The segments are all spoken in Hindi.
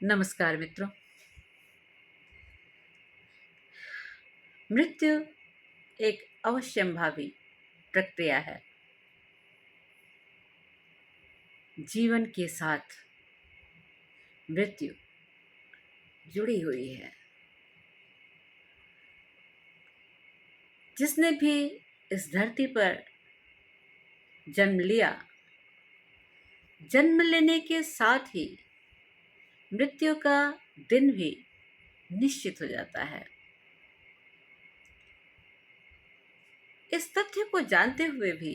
नमस्कार मित्रों। मृत्यु एक अवश्यंभावी प्रक्रिया है। जीवन के साथ मृत्यु जुड़ी हुई है। जिसने भी इस धरती पर जन्म लिया, जन्म लेने के साथ ही मृत्यु का दिन भी निश्चित हो जाता है। इस तथ्य को जानते हुए भी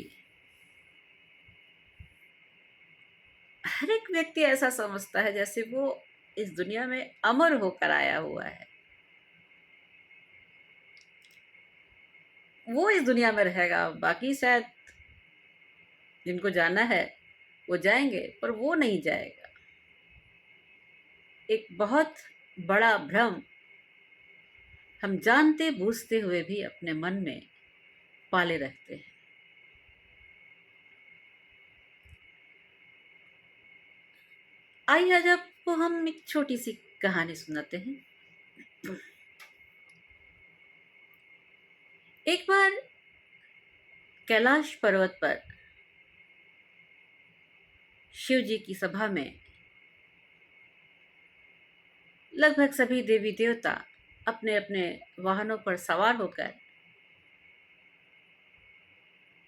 हर एक व्यक्ति ऐसा समझता है जैसे वो इस दुनिया में अमर होकर आया हुआ है। वो इस दुनिया में रहेगा, बाकी शायद जिनको जाना है वो जाएंगे, पर वो नहीं जाएगा। एक बहुत बड़ा भ्रम हम जानते बूझते हुए भी अपने मन में पाले रखते हैं। आइए आज आपको हम एक छोटी सी कहानी सुनाते हैं। एक बार कैलाश पर्वत पर शिव जी की सभा में लगभग सभी देवी देवता अपने अपने वाहनों पर सवार होकर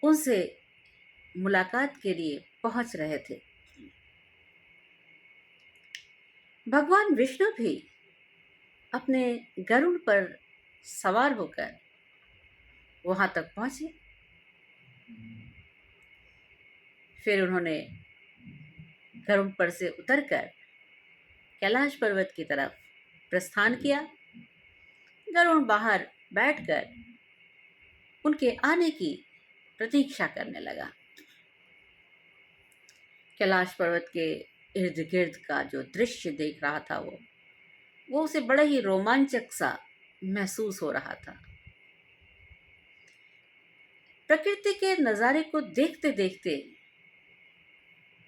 उनसे मुलाकात के लिए पहुंच रहे थे। भगवान विष्णु भी अपने गरुड़ पर सवार होकर वहां तक पहुंचे। फिर उन्होंने गरुड़ पर से उतरकर कैलाश पर्वत की तरफ प्रस्थान किया। गरुड़ बाहर बैठकर उनके आने की प्रतीक्षा करने लगा। कैलाश पर्वत के इर्द गिर्द का जो दृश्य देख रहा था वो उसे बड़ा ही रोमांचक सा महसूस हो रहा था। प्रकृति के नजारे को देखते देखते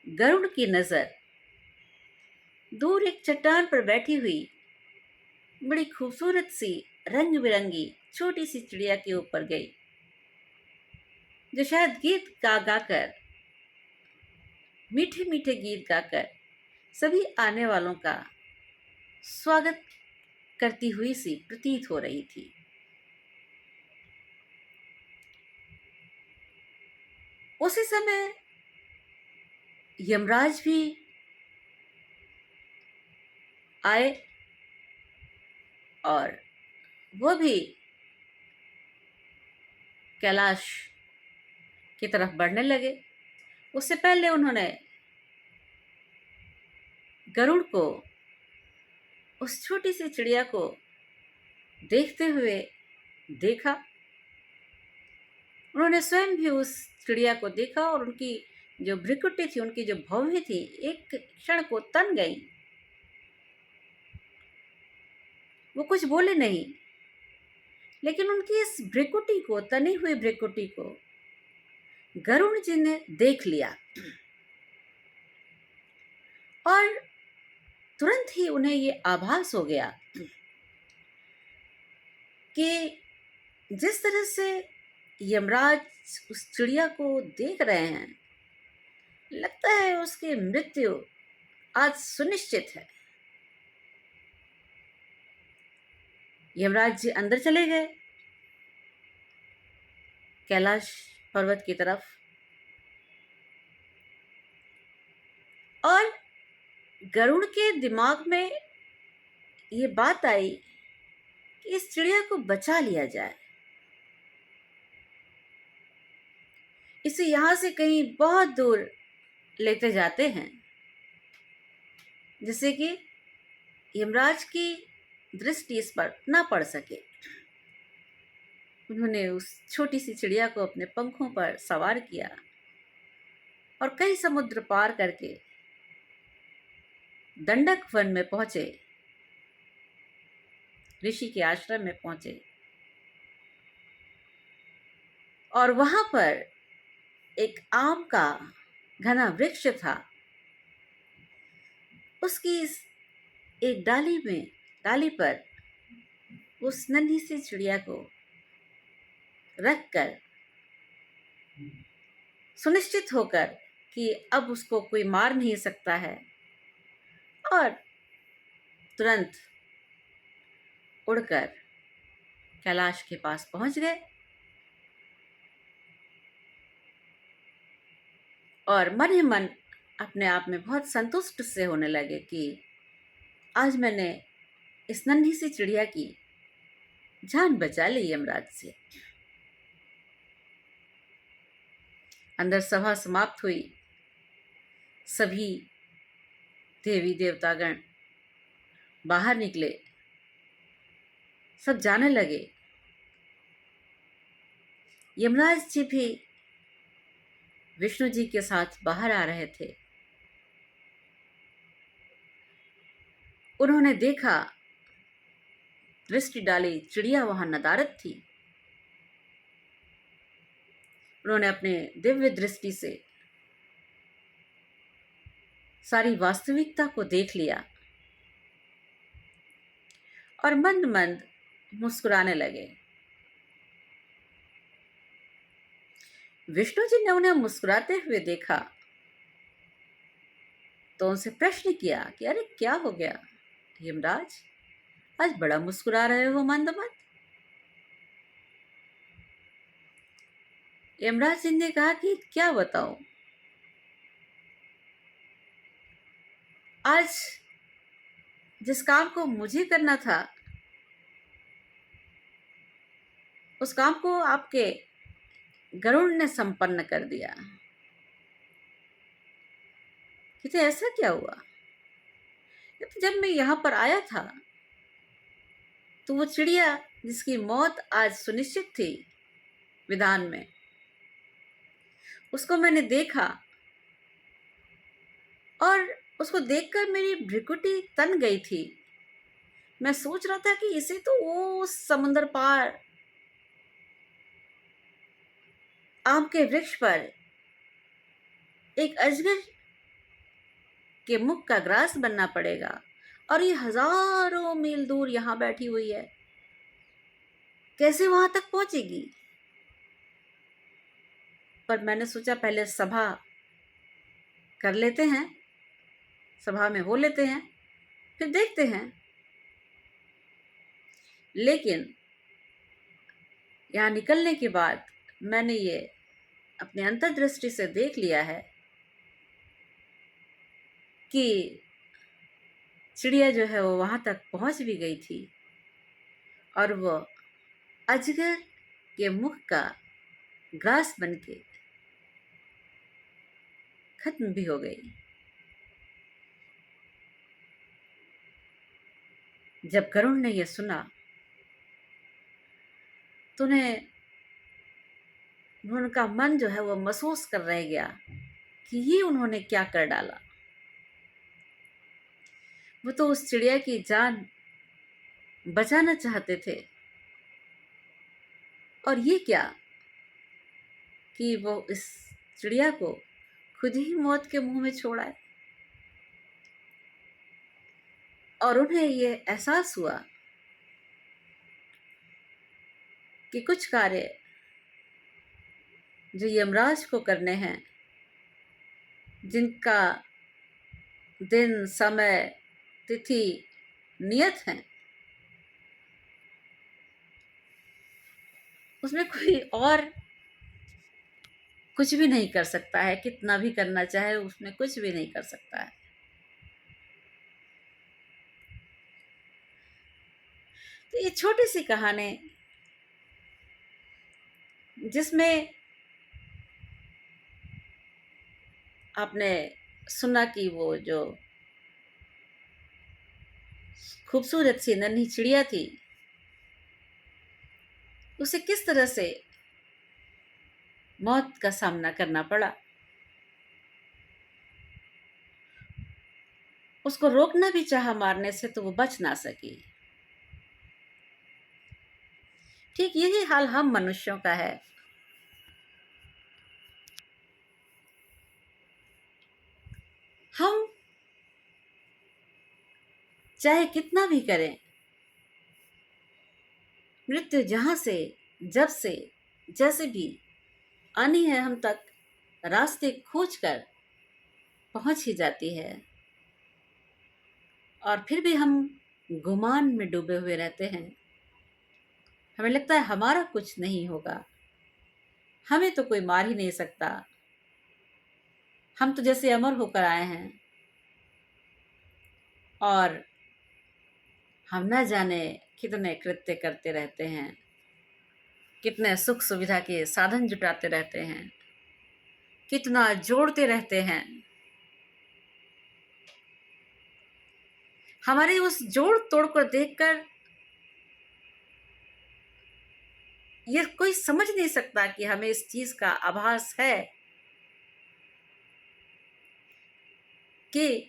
गरुड़ की नजर दूर एक चट्टान पर बैठी हुई बड़ी खूबसूरत सी रंग बिरंगी छोटी सी चिड़िया के ऊपर गई, जो शायद गीत गा गाकर, मीठे मीठे गीत गाकर सभी आने वालों का स्वागत करती हुई सी प्रतीत हो रही थी। उसी समय यमराज भी आए और वो भी कैलाश की तरफ बढ़ने लगे। उससे पहले उन्होंने गरुड़ को, उस छोटी सी चिड़िया को देखते हुए देखा। उन्होंने स्वयं भी उस चिड़िया को देखा और उनकी जो भ्रिकुटी थी, उनकी जो भौहें थी, एक क्षण को तन गई। वो कुछ बोले नहीं, लेकिन उनकी इस भ्रिकुटी को, तनी हुई भ्रिकुटी को गरुड़ जी ने देख लिया और तुरंत ही उन्हें ये आभास हो गया कि जिस तरह से यमराज उस चिड़िया को देख रहे हैं, लगता है उसकी मृत्यु आज सुनिश्चित है। यमराज जी अंदर चले गए कैलाश पर्वत की तरफ, और गरुड़ के दिमाग में ये बात आई कि इस चिड़िया को बचा लिया जाए, इसे यहां से कहीं बहुत दूर लेते जाते हैं, जिससे कि यमराज की दृष्टि इस पर ना पड़ सके। उन्होंने उस छोटी सी चिड़िया को अपने पंखों पर सवार किया और कई समुद्र पार करके दंडक वन में पहुंचे, ऋषि के आश्रम में पहुंचे और वहां पर एक आम का घना वृक्ष था। उसकी एक डाली पर उस नन्ही सी चिड़िया को रखकर सुनिश्चित होकर कि अब उसको कोई मार नहीं सकता है, और तुरंत उड़कर कैलाश के पास पहुंच गए और मन ही मन अपने आप में बहुत संतुष्ट से होने लगे कि आज मैंने इस नन्ही सी चिड़िया की जान बचा ली यमराज से। अंदर सभा समाप्त हुई। सभी देवी देवतागण बाहर निकले, सब जाने लगे। यमराज जी भी विष्णु जी के साथ बाहर आ रहे थे। उन्होंने देखा, दृष्टि डाली, चिड़िया वहां नदारद थी। उन्होंने अपने दिव्य दृष्टि से सारी वास्तविकता को देख लिया और मंद मंद मुस्कुराने लगे। विष्णु जी ने उन्हें मुस्कुराते हुए देखा तो उनसे प्रश्न किया कि अरे क्या हो गया यमराज, आज बड़ा मुस्कुरा रहे हो मंद मंद। यमराज जी ने कहा कि क्या बताऊं, आज जिस काम को मुझे करना था उस काम को आपके गरुड़ ने संपन्न कर दिया। कहते ऐसा क्या हुआ? कहते जब मैं यहां पर आया था तो वो चिड़िया जिसकी मौत आज सुनिश्चित थी विधान में, उसको मैंने देखा और उसको देखकर मेरी भ्रिकुटी तन गई थी। मैं सोच रहा था कि इसे तो वो समुद्र पार आम के वृक्ष पर एक अजगर के मुख का ग्रास बनना पड़ेगा, और ये हजारों मील दूर यहां बैठी हुई है, कैसे वहां तक पहुंचेगी? पर मैंने सोचा पहले सभा कर लेते हैं, सभा में हो लेते हैं, फिर देखते हैं। लेकिन यहां निकलने के बाद मैंने ये अपने अंतर्दृष्टि से देख लिया है कि चिड़िया जो है वो वहां तक पहुंच भी गई थी और वो अजगर के मुख का ग्रास बनके खत्म भी हो गई। जब गरुड़ ने यह सुना तो उनका मन जो है वो महसूस कर रह गया कि ये उन्होंने क्या कर डाला। वो तो उस चिड़िया की जान बचाना चाहते थे, और ये क्या कि वो इस चिड़िया को खुद ही मौत के मुंह में छोड़ा। और उन्हें ये एहसास हुआ कि कुछ कार्य जो यमराज को करने हैं, जिनका दिन समय तिथि नियत है, उसमें कोई और कुछ भी नहीं कर सकता है। कितना भी करना चाहे उसमें कुछ भी नहीं कर सकता है। तो ये छोटी सी कहानी जिसमें आपने सुना कि वो जो खूबसूरत सी नन्ही चिड़िया थी उसे किस तरह से मौत का सामना करना पड़ा। उसको रोकना भी चाहा मारने से तो वो बच ना सकी। ठीक यही हाल हम मनुष्यों का है। हम चाहे कितना भी करें, मृत्यु जहाँ से, जब से, जैसे भी आनी है हम तक रास्ते खोज कर पहुंच ही जाती है। और फिर भी हम गुमान में डूबे हुए रहते हैं। हमें लगता है हमारा कुछ नहीं होगा, हमें तो कोई मार ही नहीं सकता, हम तो जैसे अमर होकर आए हैं। और हम न जाने कितने कृत्य करते रहते हैं, कितने सुख सुविधा के साधन जुटाते रहते हैं, कितना जोड़ते रहते हैं। हमारे उस जोड़ तोड़ को देखकर ये कोई समझ नहीं सकता कि हमें इस चीज का आभास है कि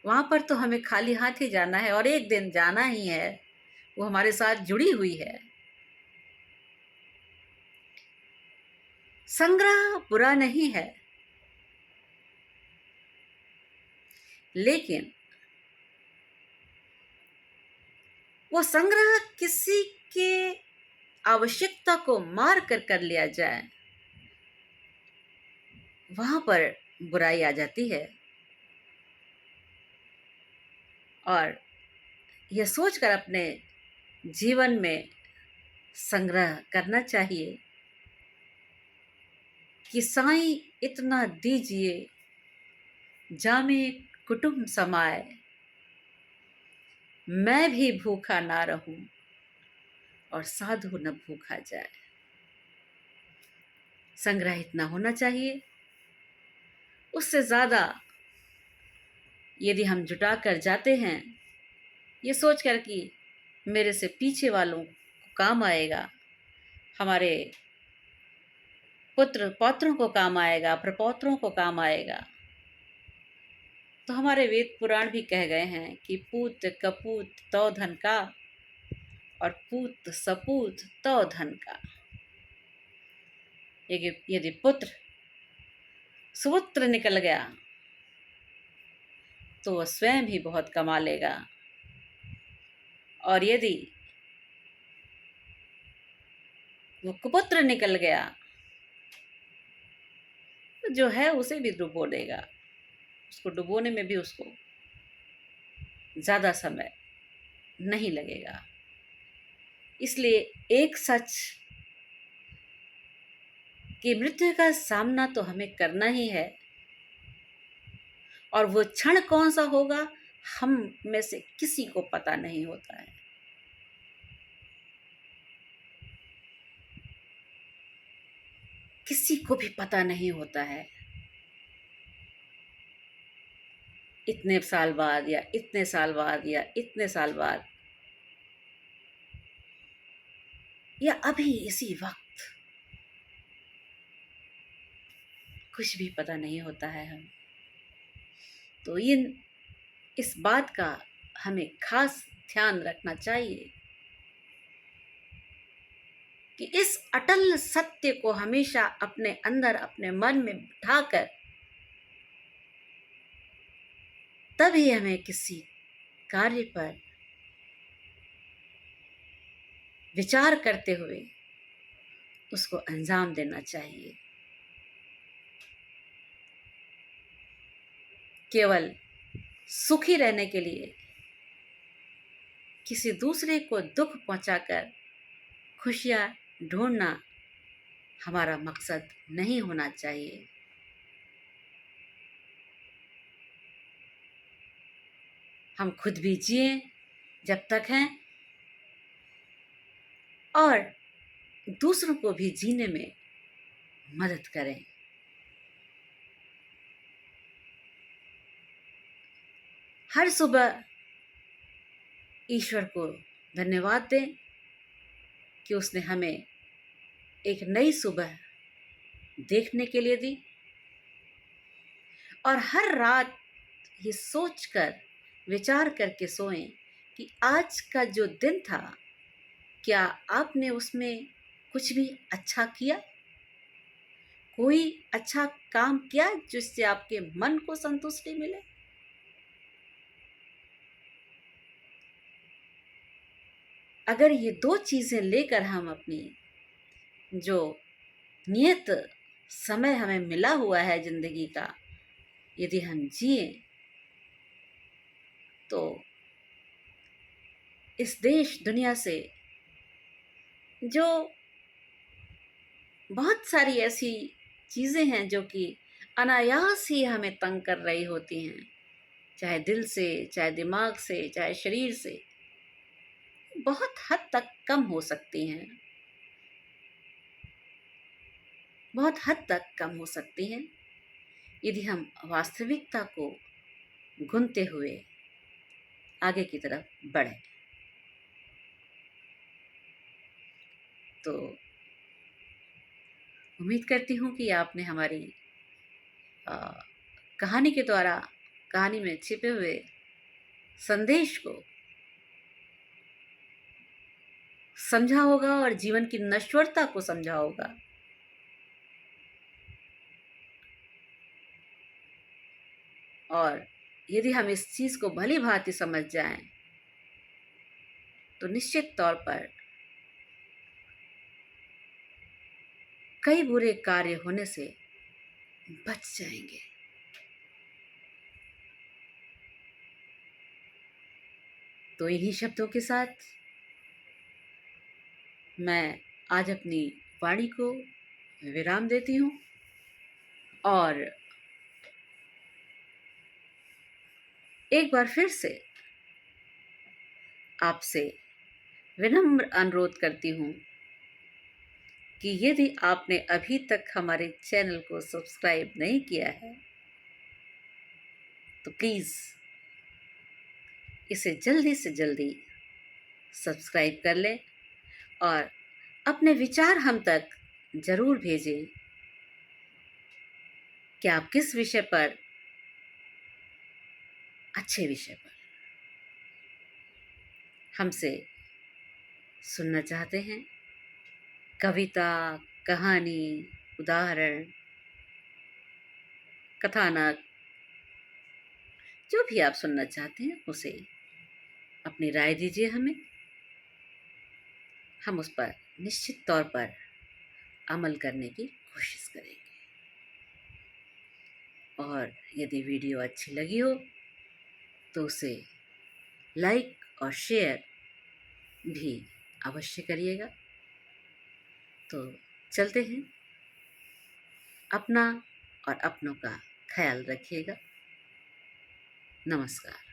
वहां पर तो हमें खाली हाथ ही जाना है और एक दिन जाना ही है, वो हमारे साथ जुड़ी हुई है। संग्रह बुरा नहीं है, लेकिन वो संग्रह किसी के आवश्यकता को मार कर लिया जाए, वहां पर बुराई आ जाती है। और यह सोचकर अपने जीवन में संग्रह करना चाहिए कि साईं इतना दीजिए जामे कुटुंब समाए, मैं भी भूखा ना रहूं और साधु न भूखा जाए। संग्रह इतना होना चाहिए, उससे ज्यादा यदि हम जुटा कर जाते हैं ये सोचकर कि मेरे से पीछे वालों को काम आएगा, हमारे पुत्र पौत्रों को काम आएगा, प्रपौत्रों को काम आएगा, तो हमारे वेद पुराण भी कह गए हैं कि पूत कपूत तो धन का और पूत सपूत तो धन का। यदि पुत्र सुपुत्र निकल गया तो वह स्वयं भी बहुत कमा लेगा, और यदि वो कुपुत्र निकल गया तो जो है उसे भी डुबो देगा, उसको डुबोने में भी उसको ज्यादा समय नहीं लगेगा। इसलिए एक सच कि मृत्यु का सामना तो हमें करना ही है, और वो क्षण कौन सा होगा हम में से किसी को पता नहीं होता है। किसी को भी पता नहीं होता है इतने साल बाद या इतने साल बाद या इतने साल बाद या अभी इसी वक्त, कुछ भी पता नहीं होता है हम। तो इस बात का हमें खास ध्यान रखना चाहिए कि इस अटल सत्य को हमेशा अपने अंदर अपने मन में बिठाकर तभी हमें किसी कार्य पर विचार करते हुए उसको अंजाम देना चाहिए। केवल सुखी रहने के लिए किसी दूसरे को दुख पहुंचाकर खुशियां ढूंढना हमारा मकसद नहीं होना चाहिए। हम खुद भी जिए जब तक हैं और दूसरों को भी जीने में मदद करें। हर सुबह ईश्वर को धन्यवाद दें कि उसने हमें एक नई सुबह देखने के लिए दी, और हर रात ये सोचकर विचार करके सोएं कि आज का जो दिन था क्या आपने उसमें कुछ भी अच्छा किया, कोई अच्छा काम किया जिससे आपके मन को संतुष्टि मिले। अगर ये दो चीज़ें लेकर हम अपनी जो नियत समय हमें मिला हुआ है ज़िंदगी का, यदि हम जिए तो इस देश दुनिया से जो बहुत सारी ऐसी चीज़ें हैं जो कि अनायास ही हमें तंग कर रही होती हैं, चाहे दिल से, चाहे दिमाग से, चाहे शरीर से, बहुत हद तक कम हो सकती हैं, बहुत हद तक कम हो सकती हैं यदि हम वास्तविकता को गूंथते हुए आगे की तरफ बढ़ें। तो उम्मीद करती हूँ कि आपने हमारी अ, कहानी के द्वारा कहानी में छिपे हुए संदेश को समझा होगा और जीवन की नश्वरता को समझा होगा। और यदि हम इस चीज़ को भली भांति समझ जाएं तो निश्चित तौर पर कई बुरे कार्य होने से बच जाएंगे। तो इन्हीं शब्दों के साथ मैं आज अपनी वाणी को विराम देती हूँ और एक बार फिर से आपसे विनम्र अनुरोध करती हूँ कि यदि आपने अभी तक हमारे चैनल को सब्सक्राइब नहीं किया है तो प्लीज़ इसे जल्दी से जल्दी सब्सक्राइब कर लें और अपने विचार हम तक ज़रूर भेजें कि आप किस विषय पर, अच्छे विषय पर हमसे सुनना चाहते हैं। कविता, कहानी, उदाहरण, कथानक, जो भी आप सुनना चाहते हैं उसे अपनी राय दीजिए हमें। हम उस पर निश्चित तौर पर अमल करने की कोशिश करेंगे। और यदि वीडियो अच्छी लगी हो तो उसे लाइक और शेयर भी अवश्य करिएगा। तो चलते हैं, अपना और अपनों का ख्याल रखिएगा। नमस्कार।